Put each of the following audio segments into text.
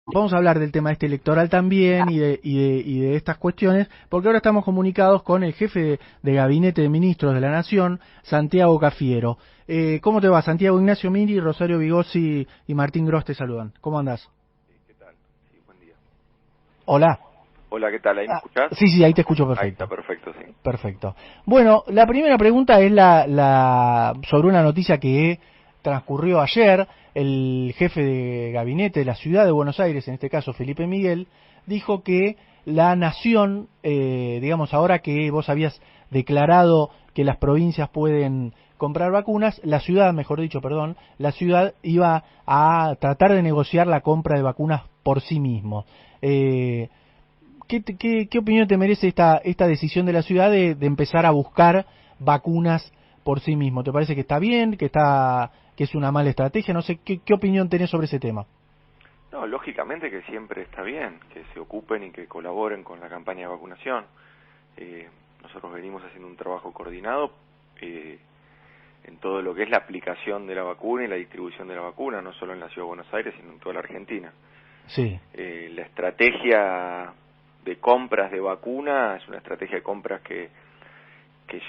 Vamos a hablar del tema este electoral también y de estas cuestiones, porque ahora estamos comunicados con el jefe de Gabinete de Ministros de la Nación, Santiago Cafiero. ¿Cómo te va, Santiago? Ignacio Miri, Rosario Vigossi y Martín Gross te saludan. ¿Cómo andás? Sí, ¿qué tal? Sí, buen día. Hola. Hola, ¿qué tal? ¿Ahí me escuchás? Sí, ahí te escucho Ahí está, perfecto. perfecto, sí. Perfecto. Bueno, la primera pregunta es sobre una noticia que transcurrió ayer. El jefe de gabinete de la ciudad de Buenos Aires, en este caso Felipe Miguel, dijo que la nación, digamos, ahora que vos habías declarado que las provincias pueden comprar vacunas, la ciudad, mejor dicho, perdón, la ciudad iba a tratar de negociar la compra de vacunas por sí mismo. ¿Qué opinión te merece esta decisión de la ciudad de empezar a buscar vacunas por sí mismo? ¿Te parece que está bien, que es una mala estrategia? No sé, ¿qué opinión tenés sobre ese tema? No, lógicamente que siempre está bien que se ocupen y que colaboren con la campaña de vacunación. Nosotros venimos haciendo un trabajo coordinado en todo lo que es la aplicación de la vacuna y la distribución de la vacuna, no solo en la Ciudad de Buenos Aires, sino en toda la Argentina. Sí. La estrategia de compras de vacuna es una estrategia de compras que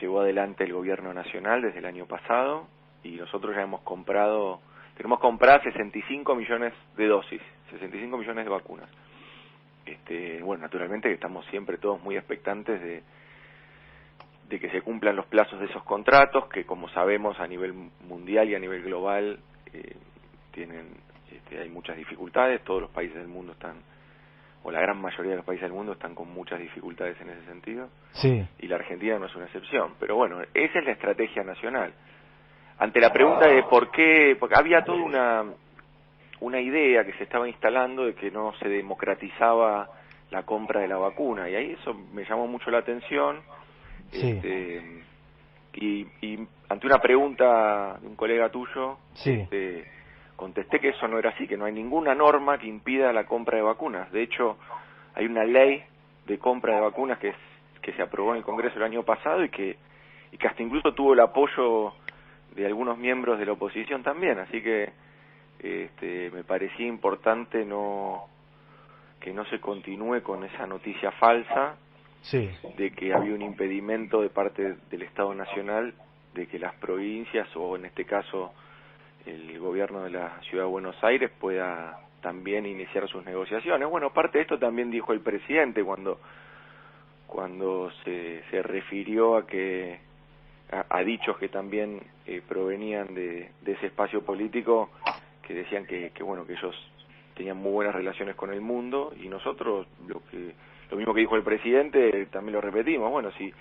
llevó adelante el gobierno nacional desde el año pasado, y nosotros ya tenemos compradas 65 millones de dosis, 65 millones de vacunas. Bueno, naturalmente que estamos siempre todos muy expectantes de que se cumplan los plazos de esos contratos, que como sabemos a nivel mundial y a nivel global hay muchas dificultades. Todos los países del mundo o la gran mayoría de los países del mundo están con muchas dificultades en ese sentido. Sí. Y la Argentina no es una excepción. Pero bueno, esa es la estrategia nacional. Ante la pregunta de por qué, porque había toda una idea que se estaba instalando de que no se democratizaba la compra de la vacuna, y ahí eso me llamó mucho la atención. Sí. Y ante una pregunta de un colega tuyo, Sí. contesté que eso no era así, que no hay ninguna norma que impida la compra de vacunas. De hecho, hay una ley de compra de vacunas que se aprobó en el Congreso el año pasado y que hasta incluso tuvo el apoyo de algunos miembros de la oposición también. Así que me parecía importante que no se continúe con esa noticia falsa Sí. de que había un impedimento de parte del Estado Nacional de que las provincias, o en este caso el gobierno de la Ciudad de Buenos Aires, pueda también iniciar sus negociaciones. Bueno, parte de esto también dijo el presidente cuando se refirió a dichos que también provenían de ese espacio político, que decían que bueno, que ellos tenían muy buenas relaciones con el mundo, y nosotros lo mismo que dijo el presidente también lo repetimos. Bueno, si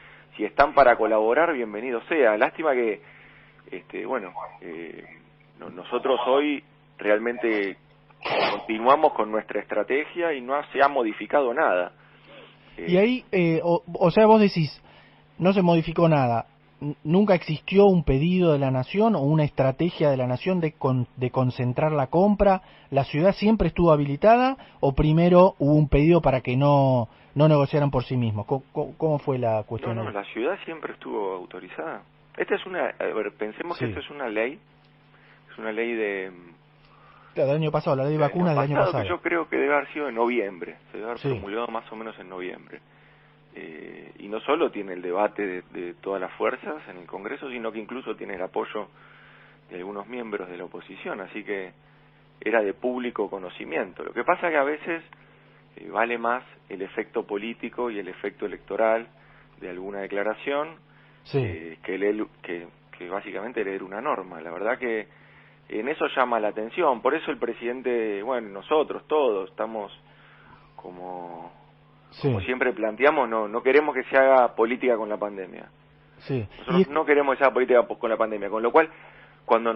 están para colaborar, bienvenido sea. Lástima que nosotros hoy realmente continuamos con nuestra estrategia y no se ha modificado nada. Y ahí, o sea, vos decís, no se modificó nada. ¿Nunca existió un pedido de la nación o una estrategia de la nación de concentrar la compra? ¿La ciudad siempre estuvo habilitada o primero hubo un pedido para que no negociaran por sí mismos? ¿Cómo fue la cuestión No, ahí? la ciudad siempre estuvo autorizada. Pensemos que Sí. esto es una ley de Claro, del año pasado, la ley de del año vacunas del año pasado, que pasado. yo creo que debe haber sido en noviembre, se debe haber Sí. promulgado más o menos en noviembre. Y no solo tiene el debate de todas las fuerzas en el Congreso, sino que incluso tiene el apoyo de algunos miembros de la oposición, así que era de público conocimiento. Lo que pasa es que a veces vale más el efecto político y el efecto electoral de alguna declaración Sí. que básicamente leer una norma. La verdad que en eso llama la atención. Por eso el presidente, bueno, nosotros todos estamos como Sí. siempre planteamos, no queremos que se haga política con la pandemia. Sí. Y Nosotros no queremos que se haga política con la pandemia, con lo cual cuando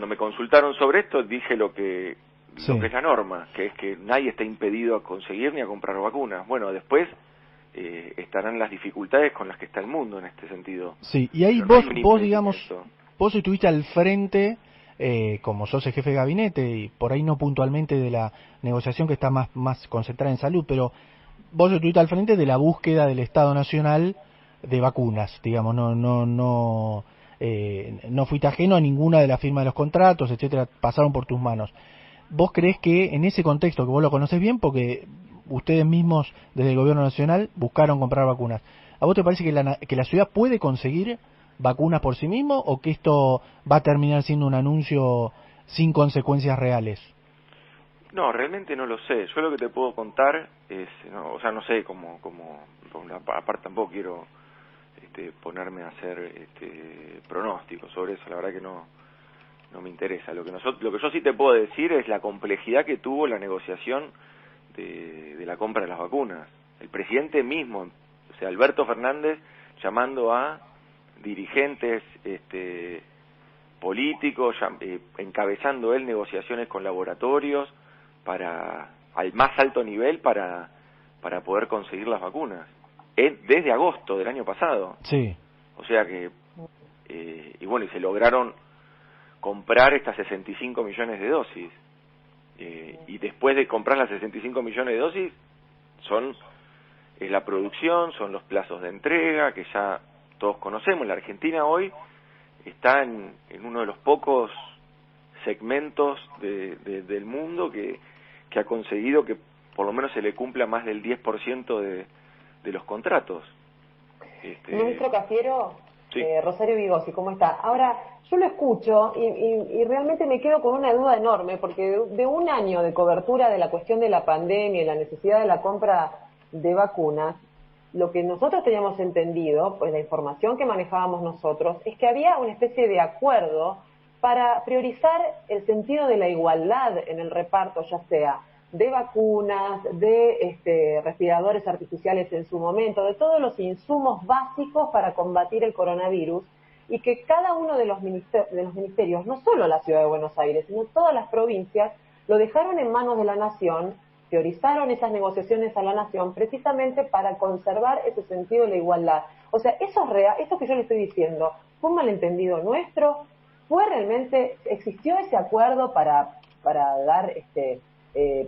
me consultaron sobre esto dije lo que sí. es la norma, que es que nadie está impedido a conseguir ni a comprar vacunas. Bueno, después estarán las dificultades con las que está el mundo en este sentido, Sí, y ahí pero no hay un vos digamos, impedimento. vos estuviste al frente, como sos el jefe de gabinete, y por ahí no puntualmente de la negociación que está más concentrada en salud, pero vos estuviste al frente de la búsqueda del Estado Nacional de vacunas, digamos, no fuiste ajeno a ninguna de las firmas de los contratos, etcétera, pasaron por tus manos. ¿vos creés que en ese contexto, que vos lo conocés bien, porque ustedes mismos desde el gobierno nacional buscaron comprar vacunas, ¿a vos te parece que la ciudad puede conseguir vacunas por sí mismo o que esto va a terminar siendo un anuncio sin consecuencias reales? No, realmente no lo sé. Yo lo que te puedo contar es, no, o sea, no sé aparte tampoco quiero ponerme a hacer pronósticos sobre eso. La verdad que no me interesa. Lo que yo sí te puedo decir es la complejidad que tuvo la negociación de la compra de las vacunas. El presidente mismo, o sea, Alberto Fernández, llamando a dirigentes políticos, encabezando él negociaciones con laboratorios al más alto nivel para poder conseguir las vacunas, desde agosto del año pasado. Sí. O sea que, y bueno, y se lograron comprar estas 65 millones de dosis. Y después de comprar las 65 millones de dosis, es la producción, son los plazos de entrega, que ya todos conocemos. La Argentina hoy está en uno de los pocos segmentos del mundo que ha conseguido que por lo menos se le cumpla más del 10% de los contratos. Ministro Cafiero, sí. Rosario Vigosi, ¿cómo está? Ahora, yo lo escucho y realmente me quedo con una duda enorme, porque de un año de cobertura de la cuestión de la pandemia y la necesidad de la compra de vacunas, lo que nosotros teníamos entendido, pues la información que manejábamos nosotros, es que había una especie de acuerdo para priorizar el sentido de la igualdad en el reparto, ya sea de vacunas, de respiradores artificiales en su momento, de todos los insumos básicos para combatir el coronavirus, y que cada uno de los ministerios, no solo la Ciudad de Buenos Aires, sino todas las provincias, lo dejaron en manos de la Nación, priorizaron esas negociaciones a la Nación precisamente para conservar ese sentido de la igualdad. O sea, eso es real, esto que yo le estoy diciendo, ¿fue un malentendido nuestro? ¿Fue realmente, existió ese acuerdo para dar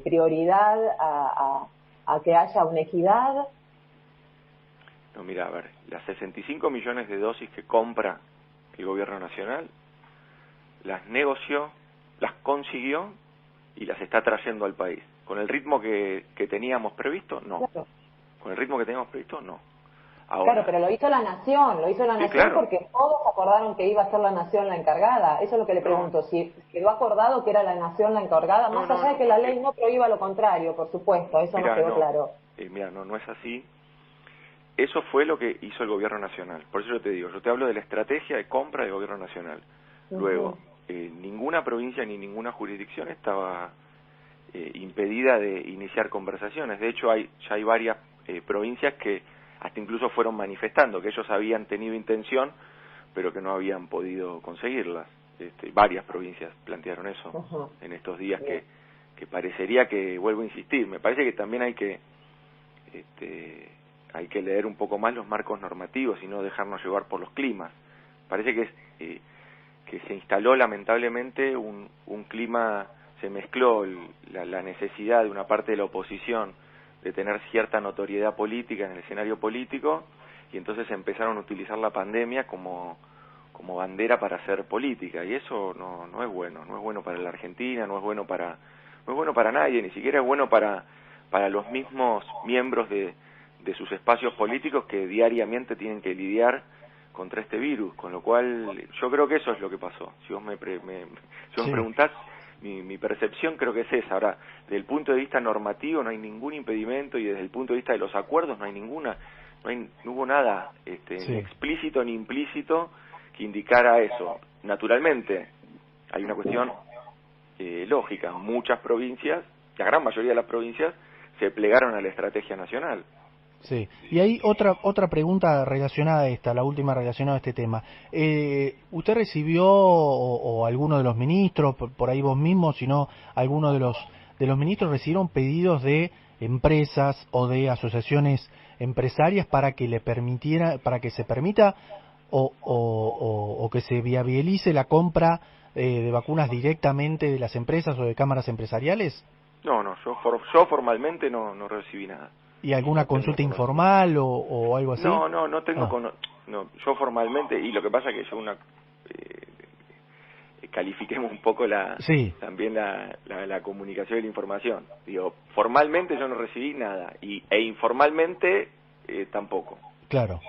prioridad a que haya una equidad? No, mira, a ver, las 65 millones de dosis que compra el gobierno nacional, las negoció, las consiguió y las está trayendo al país. ¿Con el ritmo que teníamos previsto? No. Claro. ¿Con el ritmo que teníamos previsto? No. Ahora, claro, pero lo hizo la Nación, sí, claro. Porque todos acordaron que iba a ser la Nación la encargada. Eso es lo que le pregunto, si quedó acordado que era la Nación la encargada, más allá de que la ley no prohíba lo contrario, por supuesto, eso no quedó claro. Mira, no es así. Eso fue lo que hizo el gobierno nacional. Por eso yo te digo, yo te hablo de la estrategia de compra del gobierno nacional. Luego, ninguna provincia ni ninguna jurisdicción estaba impedida de iniciar conversaciones. De hecho, ya hay varias provincias que hasta incluso fueron manifestando que ellos habían tenido intención, pero que no habían podido conseguirlas. Varias provincias plantearon eso en estos días que parecería que, vuelvo a insistir, me parece que también hay que leer un poco más los marcos normativos y no dejarnos llevar por los climas. Parece que se instaló lamentablemente un clima, se mezcló la necesidad de una parte de la oposición de tener cierta notoriedad política en el escenario político, y entonces empezaron a utilizar la pandemia como bandera para hacer política, y eso no es bueno, no es bueno para la Argentina, no es bueno para nadie, ni siquiera es bueno para los mismos miembros de sus espacios políticos que diariamente tienen que lidiar contra este virus, con lo cual yo creo que eso es lo que pasó. Si vos me preguntás, mi percepción creo que es esa. Ahora, desde el punto de vista normativo no hay ningún impedimento, y desde el punto de vista de los acuerdos no hubo nada ni explícito ni implícito que indicara eso. Naturalmente, hay una cuestión lógica. Muchas provincias, la gran mayoría de las provincias, se plegaron a la estrategia nacional. Sí, y hay otra pregunta relacionada a esta, la última relacionada a este tema. ¿Usted recibió, o alguno de los ministros, por ahí vos mismo, sino alguno de los ministros recibieron pedidos de empresas o de asociaciones empresarias para que se permita o que se viabilice la compra de vacunas directamente de las empresas o de cámaras empresariales? No, yo formalmente no recibí nada. ¿Y alguna consulta informal o algo así? No tengo yo formalmente, y lo que pasa es que yo califiquemos un poco Sí, también la comunicación y la información. Digo, formalmente yo no recibí nada e informalmente tampoco. claro.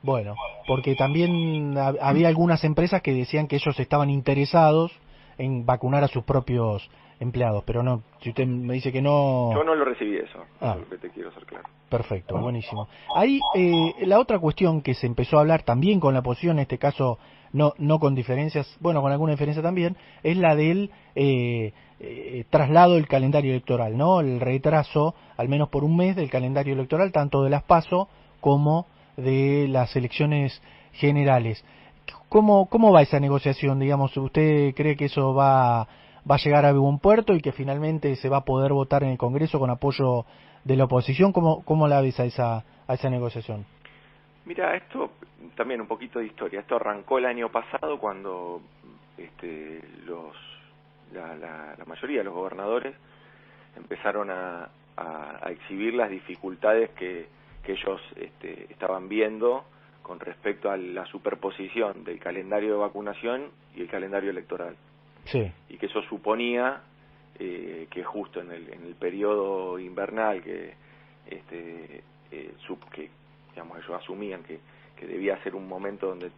Bueno, porque también había algunas empresas que decían que ellos estaban interesados en vacunar a sus propios empleados, pero no, si usted me dice que no... Yo no lo recibí eso Ah, es lo que te quiero hacer claro. perfecto, buenísimo. Ahí la otra cuestión que se empezó a hablar también con la oposición, en este caso no con diferencias, bueno, con alguna diferencia también, es la del traslado del calendario electoral, ¿no? El retraso, al menos por un mes, del calendario electoral, tanto de las PASO como de las elecciones generales. ¿Cómo va esa negociación? Digamos, ¿usted cree que eso va a llegar a buen puerto y que finalmente se va a poder votar en el Congreso con apoyo de la oposición? ¿Cómo la ves a esa negociación? Mira, esto también un poquito de historia. Esto arrancó el año pasado cuando la mayoría de los gobernadores empezaron a exhibir las dificultades que ellos estaban viendo con respecto a la superposición del calendario de vacunación y el calendario electoral. Sí, Y que eso suponía que justo en el periodo invernal que digamos, ellos asumían que debía ser un momento donde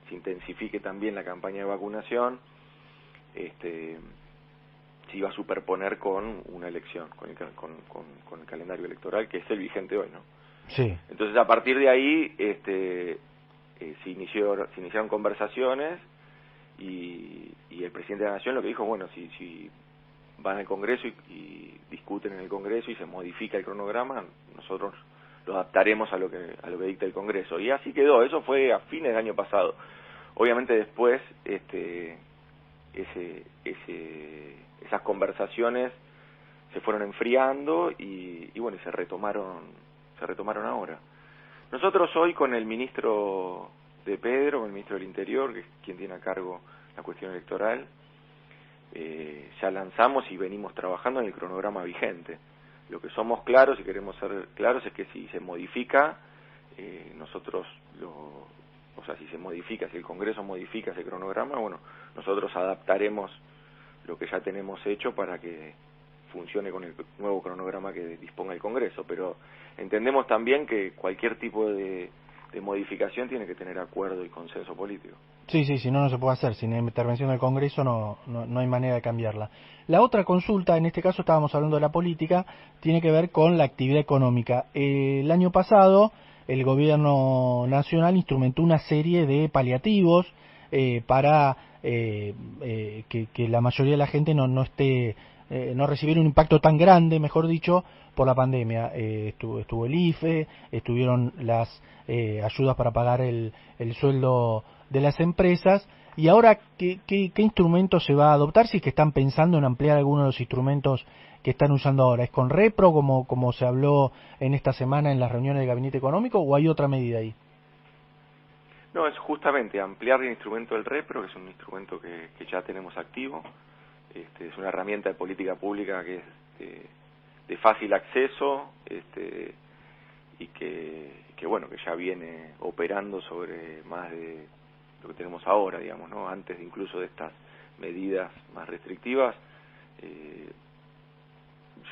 se intensifique también la campaña de vacunación, se iba a superponer con una elección, con el calendario electoral, que es el vigente hoy, ¿no? sí, Entonces, a partir de ahí, se iniciaron conversaciones y el presidente de la Nación lo que dijo, bueno, si van al Congreso y discuten en el Congreso y se modifica el cronograma, nosotros lo adaptaremos a lo que dicta el Congreso. Y así quedó, eso fue a fines del año pasado. Obviamente después esas conversaciones se fueron enfriando y bueno, y se retomaron ahora. Nosotros hoy con el ministro de Pedro, con el ministro del Interior, que es quien tiene a cargo la cuestión electoral, ya lanzamos y venimos trabajando en el cronograma vigente. Lo que somos claros y queremos ser claros es que si se modifica, si el Congreso modifica ese cronograma, bueno, nosotros adaptaremos lo que ya tenemos hecho para que funcione con el nuevo cronograma que disponga el Congreso, pero entendemos también que cualquier tipo de modificación tiene que tener acuerdo y consenso político. sí, si no se puede hacer. Sin intervención del Congreso no hay manera de cambiarla. La otra consulta, en este caso estábamos hablando de la política, tiene que ver con la actividad económica. El año pasado el gobierno nacional instrumentó una serie de paliativos para que la mayoría de la gente no esté no recibiera un impacto tan grande, mejor dicho, por la pandemia. Estuvo el IFE, estuvieron las ayudas para pagar el sueldo de las empresas. Y ahora, ¿qué instrumento se va a adoptar? Si es que están pensando en ampliar algunos de los instrumentos que están usando ahora. ¿Es con repro, como se habló en esta semana en las reuniones del Gabinete Económico, o hay otra medida ahí? No, es justamente ampliar el instrumento del repro, que es un instrumento que ya tenemos activo. Es una herramienta de política pública que es de fácil acceso y que bueno, que ya viene operando sobre más de lo que tenemos ahora, digamos, ¿no? Antes incluso de estas medidas más restrictivas,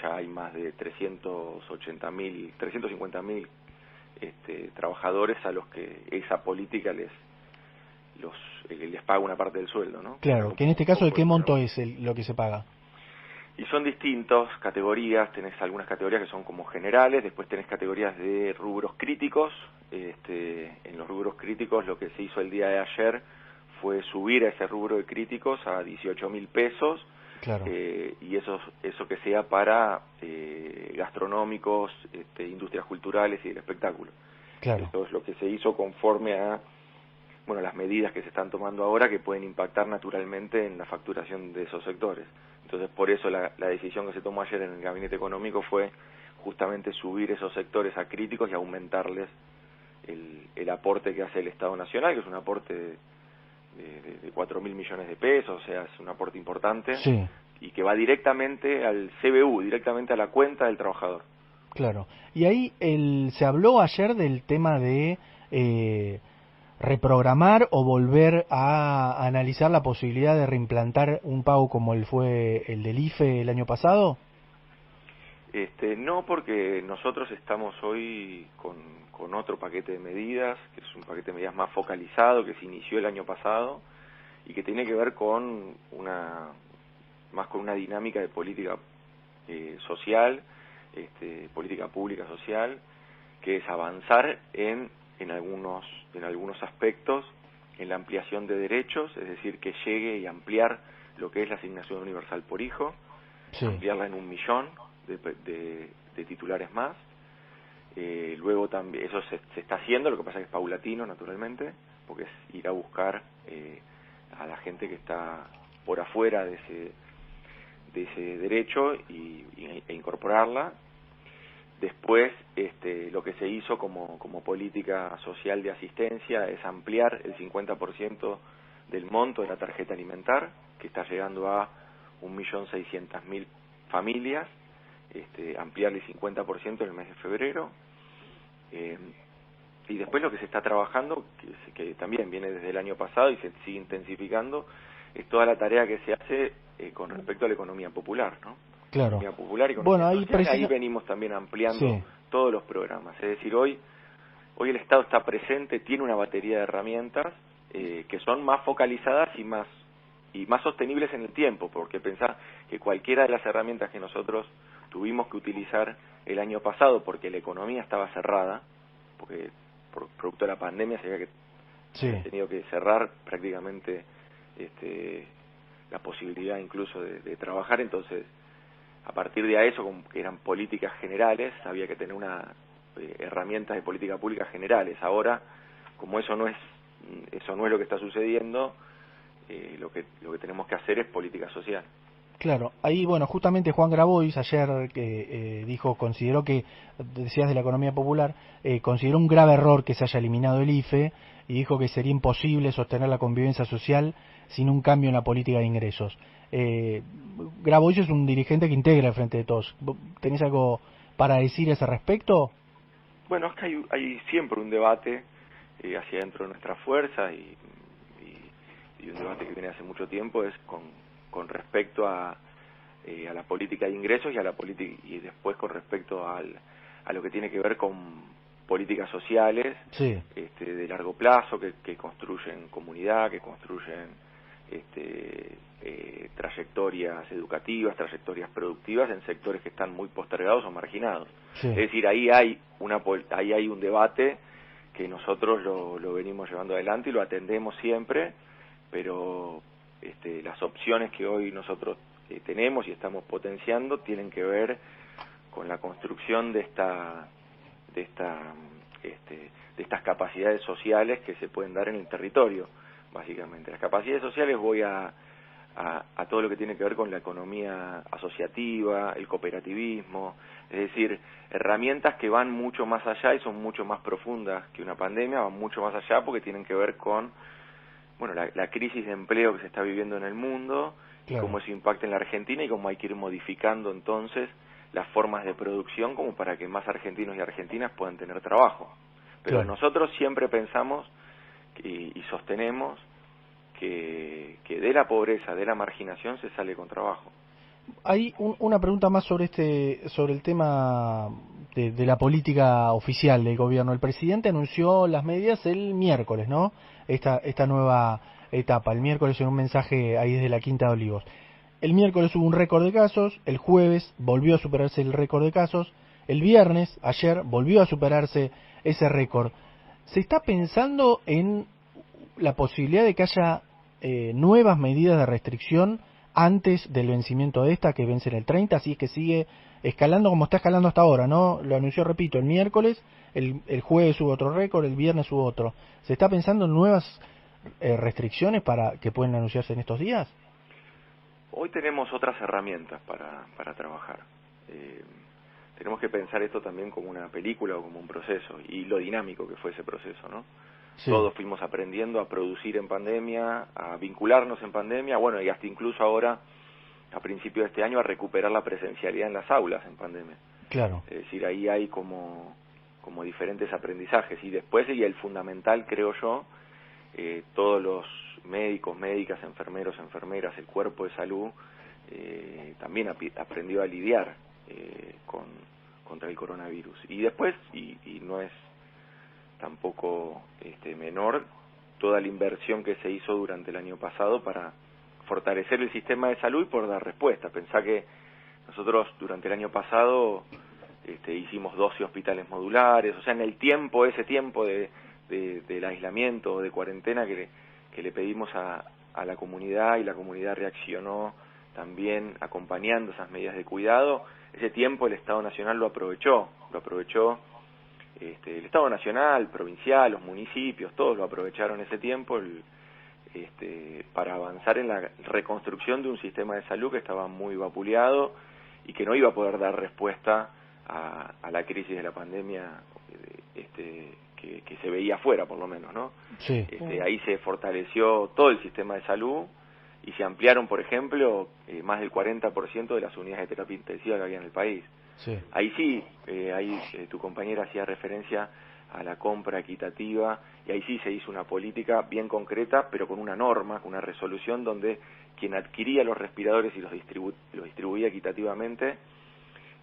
ya hay más de 350.000 trabajadores a los que esa política les paga una parte del sueldo, ¿no? Claro, que en este caso, ¿de qué monto es lo que se paga? Y son distintas categorías, tenés algunas categorías que son como generales, después tenés categorías de rubros críticos. En los rubros críticos lo que se hizo el día de ayer fue subir a ese rubro de críticos a 18.000 pesos, Claro. Y eso que sea para gastronómicos, industrias culturales y del espectáculo. Claro. Esto es lo que se hizo conforme a las medidas que se están tomando ahora, que pueden impactar naturalmente en la facturación de esos sectores. Entonces, por eso la decisión que se tomó ayer en el Gabinete Económico fue justamente subir esos sectores a críticos y aumentarles el aporte que hace el Estado Nacional, que es un aporte de 4.000 millones de pesos, o sea, es un aporte importante, Sí. y que va directamente al CBU, directamente a la cuenta del trabajador. Claro. Y ahí se habló ayer del tema de reprogramar o volver a analizar la posibilidad de reimplantar un pago como fue el del IFE el año pasado? No, porque nosotros estamos hoy con otro paquete de medidas, que es un paquete de medidas más focalizado, que se inició el año pasado y que tiene que ver con más con una dinámica de política social, política pública social, que es avanzar en algunos aspectos en la ampliación de derechos, es decir, que llegue y ampliar lo que es la asignación universal por hijo, Sí. ampliarla en 1 millón de titulares más. Luego también eso se está haciendo, lo que pasa es que es paulatino, naturalmente, porque es ir a buscar a la gente que está por afuera de ese derecho e incorporarla. Después, lo que se hizo como política social de asistencia es ampliar el 50% del monto de la tarjeta alimentar, que está llegando a 1.600.000 familias, ampliarle el 50% en el mes de febrero. Y después lo que se está trabajando, que también viene desde el año pasado y se sigue intensificando, es toda la tarea que se hace con respecto a la economía popular, ¿no? Claro. Economía popular y economía Bueno, social. Ahí venimos también ampliando sí. todos los programas. Es decir, hoy el Estado está presente, tiene una batería de herramientas que son más focalizadas y más sostenibles en el tiempo, porque pensá que cualquiera de las herramientas que nosotros tuvimos que utilizar el año pasado porque la economía estaba cerrada, porque por producto de la pandemia se había tenido que cerrar prácticamente la posibilidad incluso de trabajar. Entonces, a partir de eso, como que eran políticas generales, había que tener herramientas de política pública generales. Ahora, como eso no es lo que está sucediendo, lo que tenemos que hacer es política social. Claro, ahí bueno, justamente Juan Grabois ayer consideró que, decías de la economía popular, consideró un grave error que se haya eliminado el IFE y dijo que sería imposible sostener la convivencia social sin un cambio en la política de ingresos. Grabois es un dirigente que integra el Frente de Todos. ¿Tenés algo para decir a ese respecto? Bueno, es que hay siempre un debate hacia dentro de nuestra fuerza y un debate que viene hace mucho tiempo es con respecto a la política de ingresos y después con respecto a lo que tiene que ver con políticas sociales sí. De largo plazo que construyen comunidad, que construyen trayectorias educativas, trayectorias productivas en sectores que están muy postergados o marginados. Sí. Es decir, ahí hay un debate que nosotros lo venimos llevando adelante y lo atendemos siempre, pero las opciones que hoy nosotros tenemos y estamos potenciando tienen que ver con la construcción de estas capacidades sociales que se pueden dar en el territorio, básicamente. Las capacidades sociales voy a todo lo que tiene que ver con la economía asociativa, el cooperativismo, es decir, herramientas que van mucho más allá y son mucho más profundas que una pandemia, van mucho más allá porque tienen que ver con la crisis de empleo que se está viviendo en el mundo, claro, y cómo eso impacta en la Argentina y cómo hay que ir modificando entonces las formas de producción como para que más argentinos y argentinas puedan tener trabajo. Pero claro, nosotros siempre pensamos y sostenemos que de la pobreza, de la marginación se sale con trabajo. Hay una pregunta más sobre el tema de la política oficial del gobierno. El presidente anunció las medidas el miércoles, ¿no? Esta nueva etapa, el miércoles en un mensaje ahí desde la Quinta de Olivos. El miércoles hubo un récord de casos, el jueves volvió a superarse el récord de casos, el viernes, ayer, volvió a superarse ese récord. ¿Se está pensando en la posibilidad de que haya nuevas medidas de restricción antes del vencimiento de esta, que vence en el 30, así es que sigue escalando como está escalando hasta ahora, ¿no? Lo anunció, repito, el miércoles, el jueves hubo otro récord, el viernes hubo otro. ¿Se está pensando en nuevas restricciones que pueden anunciarse en estos días? Hoy tenemos otras herramientas para trabajar. Tenemos que pensar esto también como una película o como un proceso, y lo dinámico que fue ese proceso, ¿no? Sí. Todos fuimos aprendiendo a producir en pandemia, a vincularnos en pandemia, bueno, y hasta incluso ahora, a principios de este año, a recuperar la presencialidad en las aulas en pandemia. Claro. Es decir, ahí hay como diferentes aprendizajes, y después, y el fundamental, creo yo, todos los médicos, médicas, enfermeros, enfermeras, el cuerpo de salud también aprendió a lidiar contra el coronavirus. Y después, y no es tampoco menor, toda la inversión que se hizo durante el año pasado para fortalecer el sistema de salud y por dar respuesta. Pensá que nosotros durante el año pasado hicimos 12 hospitales modulares, o sea, en el tiempo, ese tiempo del aislamiento o de cuarentena que le pedimos a la comunidad, y la comunidad reaccionó también acompañando esas medidas de cuidado, ese tiempo el Estado Nacional lo aprovechó el Estado Nacional, provincial, los municipios, todos lo aprovecharon ese tiempo para avanzar en la reconstrucción de un sistema de salud que estaba muy vapuleado y que no iba a poder dar respuesta a la crisis de la pandemia que se veía afuera, por lo menos, ¿no? Sí. Ahí se fortaleció todo el sistema de salud y se ampliaron, por ejemplo, más del 40% de las unidades de terapia intensiva que había en el país. Sí. Ahí sí, tu compañera hacía referencia a la compra equitativa, y ahí sí se hizo una política bien concreta, pero con una norma, con una resolución donde quien adquiría los respiradores y los distribuía equitativamente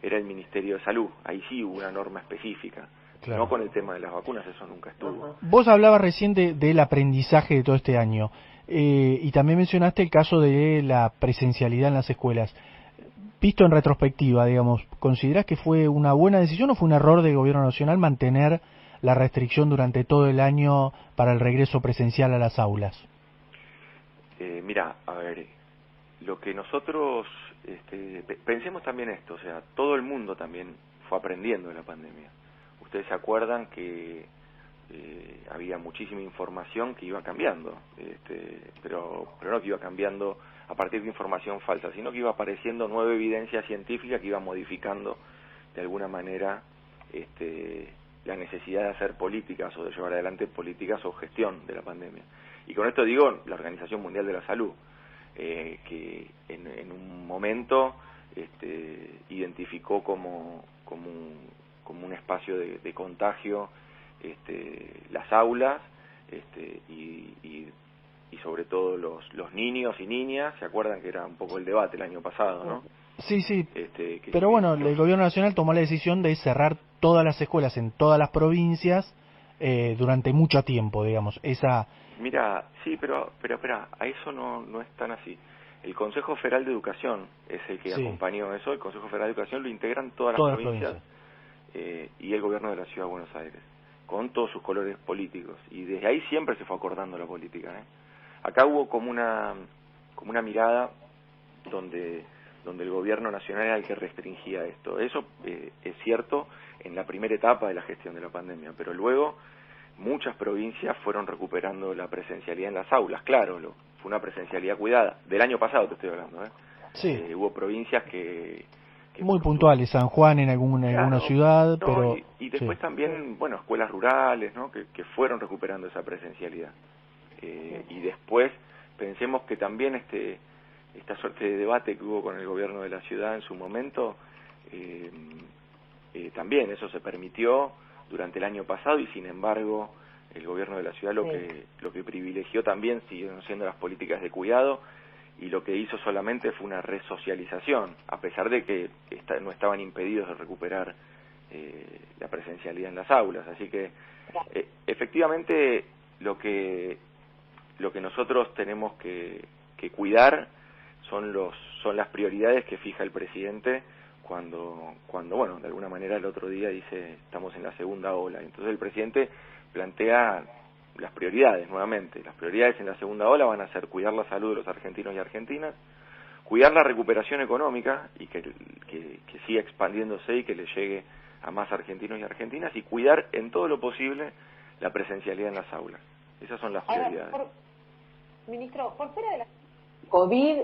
era el Ministerio de Salud. Ahí sí hubo una norma específica. Claro. No con el tema de las vacunas, eso nunca estuvo. Vos hablabas recién del aprendizaje de todo este año, y también mencionaste el caso de la presencialidad en las escuelas. Visto en retrospectiva, digamos, ¿considerás que fue una buena decisión o fue un error del Gobierno Nacional mantener la restricción durante todo el año para el regreso presencial a las aulas? Mira, a ver, lo que nosotros pensemos también esto, o sea, todo el mundo también fue aprendiendo de la pandemia. Ustedes se acuerdan que había muchísima información que iba cambiando, pero no que iba cambiando a partir de información falsa, sino que iba apareciendo nueva evidencia científica que iba modificando de alguna manera la necesidad de hacer políticas o de llevar adelante políticas o gestión de la pandemia. Y con esto digo la Organización Mundial de la Salud, que en un momento identificó como un espacio de contagio las aulas, y sobre todo los niños y niñas. ¿Se acuerdan que era un poco el debate el año pasado, no? Sí, sí, pero bueno, el Gobierno Nacional tomó la decisión de cerrar todas las escuelas en todas las provincias durante mucho tiempo, digamos. Mira, sí, pero espera, a eso no es tan así. El Consejo Federal de Educación es el que acompañó eso. El Consejo Federal de Educación lo integran todas las provincias. Y el Gobierno de la Ciudad de Buenos Aires, con todos sus colores políticos. Y desde ahí siempre se fue acordando la política, Acá hubo como una mirada donde el Gobierno Nacional era el que restringía esto. Eso es cierto en la primera etapa de la gestión de la pandemia, pero luego muchas provincias fueron recuperando la presencialidad en las aulas. Claro, fue una presencialidad cuidada. Del año pasado te estoy hablando, Sí. Hubo provincias que muy puntuales, San Juan en alguna ciudad, pero... Y después también, bueno, escuelas rurales, ¿no? Que fueron recuperando esa presencialidad. Y después pensemos que también esta suerte de debate que hubo con el gobierno de la ciudad en su momento, también eso se permitió durante el año pasado, y sin embargo el gobierno de la ciudad lo que privilegió también siguieron siendo las políticas de cuidado, y lo que hizo solamente fue una resocialización, a pesar de que no estaban impedidos de recuperar la presencialidad en las aulas. Así que efectivamente lo que nosotros tenemos que cuidar son las prioridades que fija el presidente cuando bueno, de alguna manera el otro día dice estamos en la segunda ola. Entonces el presidente plantea las prioridades nuevamente. Las prioridades en la segunda ola van a ser cuidar la salud de los argentinos y argentinas, cuidar la recuperación económica y que siga expandiéndose y que le llegue a más argentinos y argentinas, y cuidar en todo lo posible la presencialidad en las aulas. Esas son las prioridades. Ahora, ministro, por fuera de la COVID,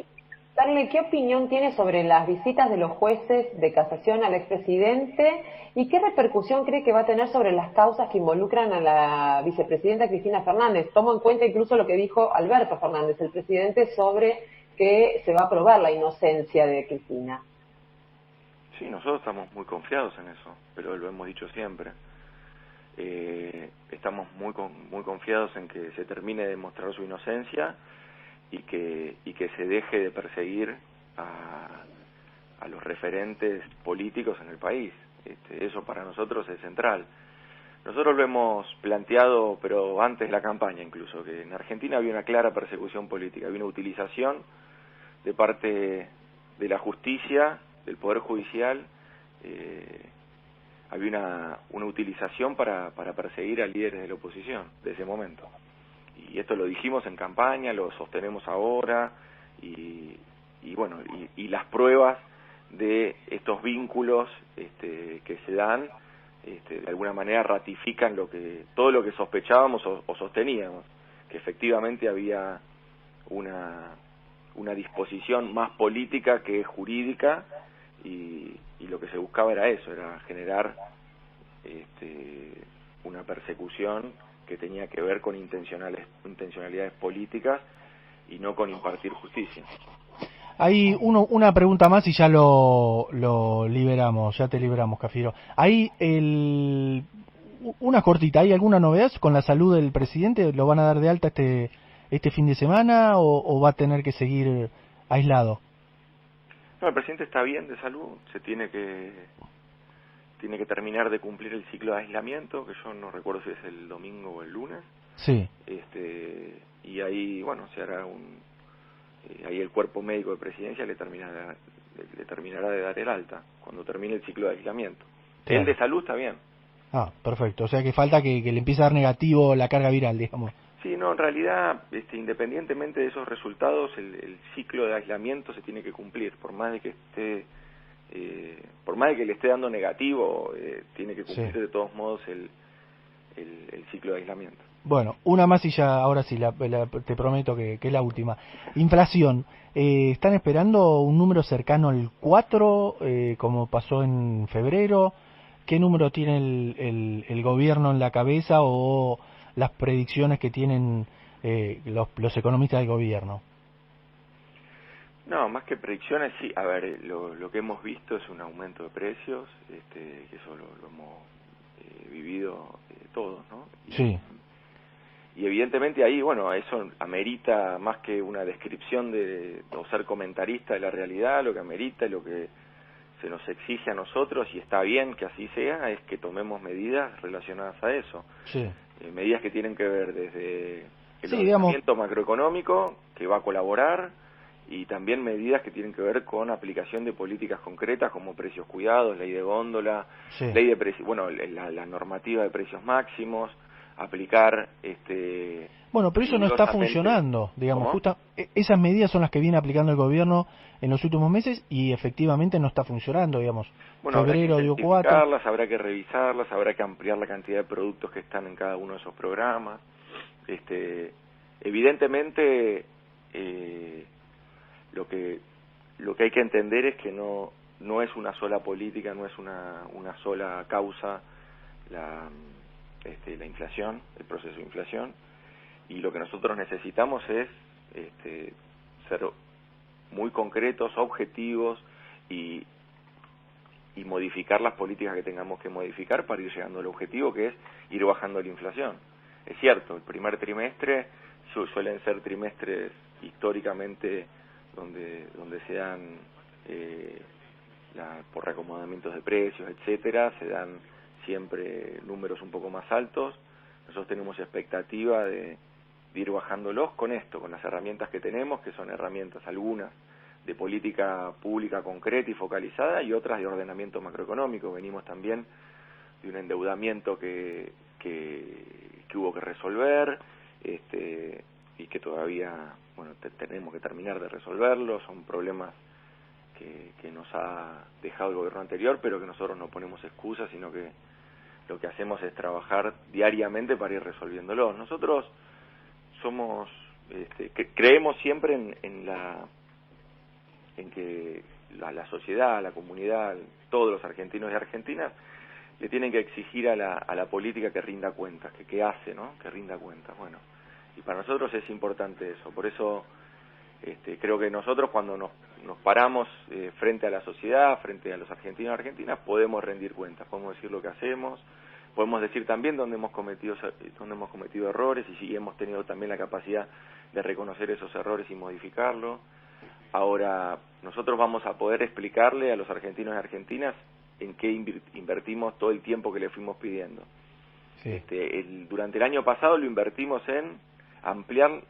¿qué opinión tiene sobre las visitas de los jueces de casación al expresidente y qué repercusión cree que va a tener sobre las causas que involucran a la vicepresidenta Cristina Fernández? Tomo en cuenta incluso lo que dijo Alberto Fernández, el presidente, sobre que se va a probar la inocencia de Cristina. Sí, nosotros estamos muy confiados en eso, pero lo hemos dicho siempre. Estamos muy confiados en que se termine de demostrar su inocencia y que se deje de perseguir a los referentes políticos en el país. Eso para nosotros es central. Nosotros lo hemos planteado, pero antes de la campaña incluso, que en Argentina había una clara persecución política, había una utilización de parte de la justicia, del Poder Judicial, había una utilización para perseguir a líderes de la oposición de ese momento. Y esto lo dijimos en campaña, lo sostenemos ahora, y las pruebas de estos vínculos que se dan, de alguna manera ratifican todo lo que sospechábamos o sosteníamos, que efectivamente había una disposición más política que jurídica, y lo que se buscaba era eso, era generar una persecución que tenía que ver con intencionalidades políticas y no con impartir justicia. Hay una pregunta más y ya lo liberamos, ya te liberamos, Cafiero. Hay una cortita, ¿hay alguna novedad con la salud del presidente? ¿Lo van a dar de alta este fin de semana o va a tener que seguir aislado? No, el presidente está bien de salud, se tiene que terminar de cumplir el ciclo de aislamiento, que yo no recuerdo si es el domingo o el lunes. Sí. Y ahí, bueno, se hará ahí el cuerpo médico de presidencia le terminará de dar el alta cuando termine el ciclo de aislamiento. Claro. Él de salud está bien. Ah, perfecto. O sea que falta que le empiece a dar negativo la carga viral, digamos. Sí, no, en realidad, independientemente de esos resultados, el ciclo de aislamiento se tiene que cumplir, por más de que le esté dando negativo, tiene que cumplir de todos modos el ciclo de aislamiento. Bueno, una más y ya, ahora sí, te prometo que es la última. Inflación, ¿están esperando un número cercano al 4, como pasó en febrero? ¿Qué número tiene el gobierno en la cabeza o las predicciones que tienen los economistas del gobierno? No, más que predicciones, sí. A ver, lo que hemos visto es un aumento de precios, que eso lo hemos vivido todos, ¿no? Sí. Y evidentemente ahí, bueno, eso amerita más que una descripción o ser comentarista de la realidad, lo que amerita y lo que se nos exige a nosotros, y está bien que así sea, es que tomemos medidas relacionadas a eso. Sí. Medidas que tienen que ver desde el ordenamiento ordenamiento macroeconómico, que va a colaborar, y también medidas que tienen que ver con aplicación de políticas concretas como precios cuidados, ley de góndola, ley de precios, bueno, la normativa de precios máximos, aplicar Bueno, pero eso no está funcionando, digamos, esas medidas son las que viene aplicando el gobierno en los últimos meses y efectivamente no está funcionando, digamos. Bueno, febrero habrá que dio 4. habrá que revisarlas, habrá que ampliar la cantidad de productos que están en cada uno de esos programas. Evidentemente, lo que hay que entender es que no es una sola política, no es una sola causa la inflación, el proceso de inflación, y lo que nosotros necesitamos es ser muy concretos, objetivos y modificar las políticas que tengamos que modificar para ir llegando al objetivo, que es ir bajando la inflación. Es cierto, el primer trimestre suelen ser trimestres históricamente donde se dan por reacomodamientos de precios, etcétera, se dan siempre números un poco más altos. Nosotros tenemos expectativa de ir bajándolos con con las herramientas que tenemos, que son herramientas algunas de política pública concreta y focalizada y otras de ordenamiento macroeconómico. Venimos también de un endeudamiento que hubo que resolver, y que todavía, bueno, tenemos que terminar de resolverlo. Son problemas que nos ha dejado el gobierno anterior, pero que nosotros no ponemos excusas, sino que lo que hacemos es trabajar diariamente para ir resolviéndolo. Nosotros somos, creemos siempre en que la sociedad, la comunidad, todos los argentinos y argentinas le tienen que exigir a la política que rinda cuentas, que hace, ¿no? Que rinda cuentas. Bueno, y para nosotros es importante eso. Por eso creo que nosotros cuando nos paramos frente a la sociedad, frente a los argentinos y argentinas, podemos rendir cuentas, podemos decir lo que hacemos, podemos decir también dónde hemos cometido errores y si hemos tenido también la capacidad de reconocer esos errores y modificarlo. Ahora, nosotros vamos a poder explicarle a los argentinos y argentinas en qué invertimos todo el tiempo que le fuimos pidiendo. Sí. Durante el año pasado lo invertimos en ampliar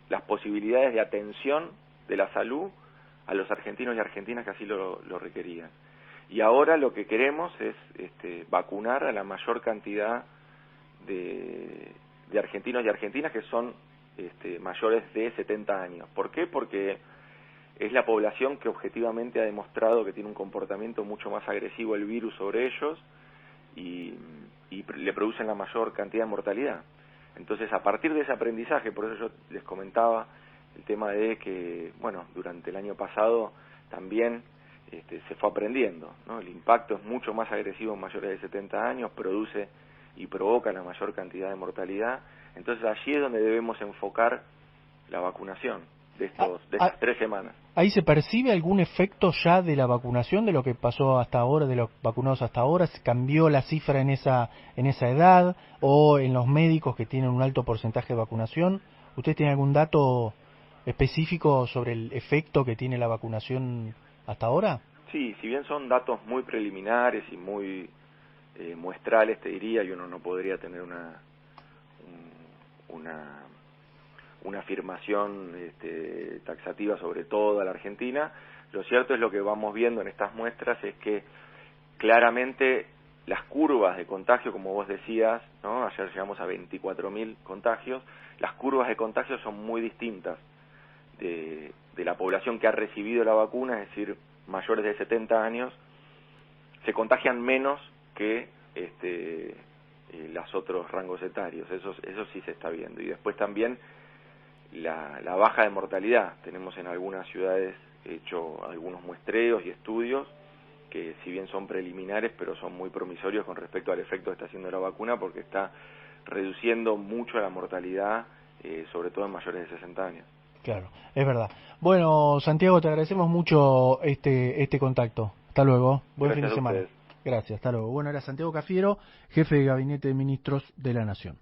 las posibilidades de atención de la salud a los argentinos y argentinas que así lo requerían. Y ahora lo que queremos es vacunar a la mayor cantidad de argentinos y argentinas que son mayores de 70 años. ¿Por qué? Porque es la población que objetivamente ha demostrado que tiene un comportamiento mucho más agresivo el virus sobre ellos y le producen la mayor cantidad de mortalidad. Entonces, a partir de ese aprendizaje, por eso yo les comentaba el tema de que, bueno, durante el año pasado también se fue aprendiendo, ¿no? El impacto es mucho más agresivo en mayores de 70 años, produce y provoca la mayor cantidad de mortalidad. Entonces, allí es donde debemos enfocar la vacunación de estas 3 semanas. ¿Ahí se percibe algún efecto ya de la vacunación, de lo que pasó hasta ahora, de los vacunados hasta ahora? ¿Se cambió la cifra en esa edad o en los médicos que tienen un alto porcentaje de vacunación? ¿Usted tiene algún dato específico sobre el efecto que tiene la vacunación hasta ahora? Sí, si bien son datos muy preliminares y muy muestrales, te diría, y uno no podría tener una afirmación taxativa sobre toda la Argentina. Lo cierto es lo que vamos viendo en estas muestras es que claramente las curvas de contagio, como vos decías, ¿no? Ayer llegamos a 24.000 contagios, las curvas de contagio son muy distintas de la población que ha recibido la vacuna, es decir, mayores de 70 años, se contagian menos que los otros rangos etarios, eso sí se está viendo. Y después también la baja de mortalidad. Tenemos en algunas ciudades hecho algunos muestreos y estudios que si bien son preliminares, pero son muy promisorios con respecto al efecto que está haciendo la vacuna, porque está reduciendo mucho la mortalidad, sobre todo en mayores de 60 años. Claro, es verdad. Bueno, Santiago, te agradecemos mucho este contacto. Hasta luego. Buen fin de semana. Gracias, hasta luego. Bueno, era Santiago Cafiero, jefe de Gabinete de Ministros de la Nación.